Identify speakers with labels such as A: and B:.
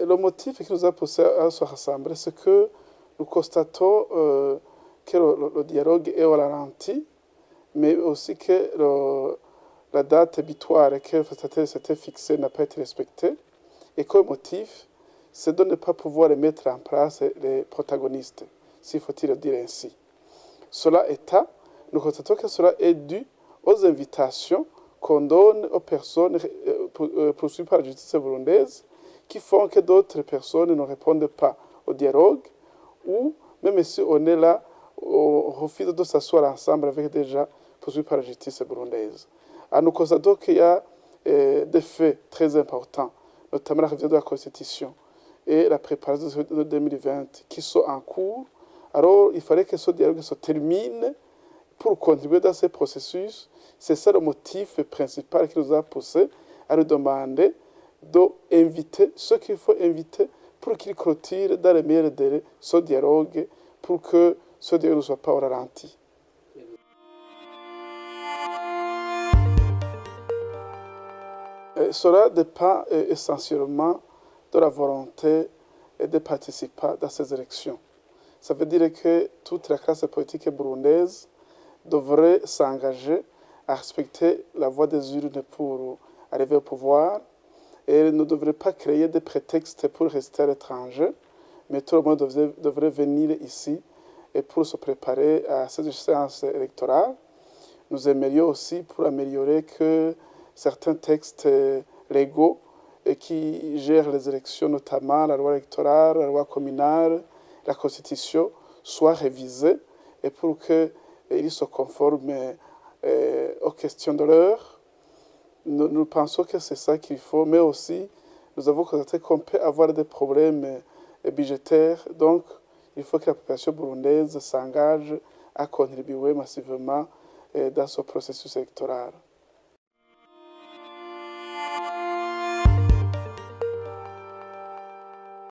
A: Le motif qui nous a poussé à se rassembler, c'est que nous constatons que le dialogue est au ralenti, mais aussi que la date butoir que s'était fixée n'a pas été respectée. Et que le motif, c'est de ne pas pouvoir mettre en place les protagonistes, s'il faut-il le dire ainsi. Cela étant, nous constatons que cela est dû aux invitations qu'on donne aux personnes poursuivies par la justice burundaise, qui font que d'autres personnes ne répondent pas au dialogue, ou même si on est là, on refuse de s'asseoir ensemble avec des gens poursuivis par la justice burundaise. Nous constatons qu'il y a des faits très importants, notamment la révision de la Constitution et la préparation de 2020 qui sont en cours. Alors, il fallait que ce dialogue se termine pour contribuer dans ce processus. C'est ça le motif principal qui nous a poussé à nous demander d'inviter ceux qu'il faut inviter pour qu'ils clôturent dans les meilleurs délais ce dialogue, pour que ce dialogue ne soit pas au ralenti. Cela dépend essentiellement de la volonté de participer dans ces élections. Ça veut dire que toute la classe politique burundaise devrait s'engager à respecter la voie des urnes pour arriver au pouvoir, et elle ne devrait pas créer des prétextes pour rester à l'étranger, mais tout le monde devrait venir ici et pour se préparer à cette séance électorale. Nous aimerions aussi, pour améliorer, que certains textes légaux qui gèrent les élections, notamment la loi électorale, la loi communale, la Constitution, soient révisés, et pour qu'ils se conforment aux questions de l'heure. Nous pensons que c'est ça qu'il faut, mais aussi, nous avons constaté qu'on peut avoir des problèmes budgétaires, donc il faut que la population burundaise s'engage à contribuer massivement dans ce processus électoral.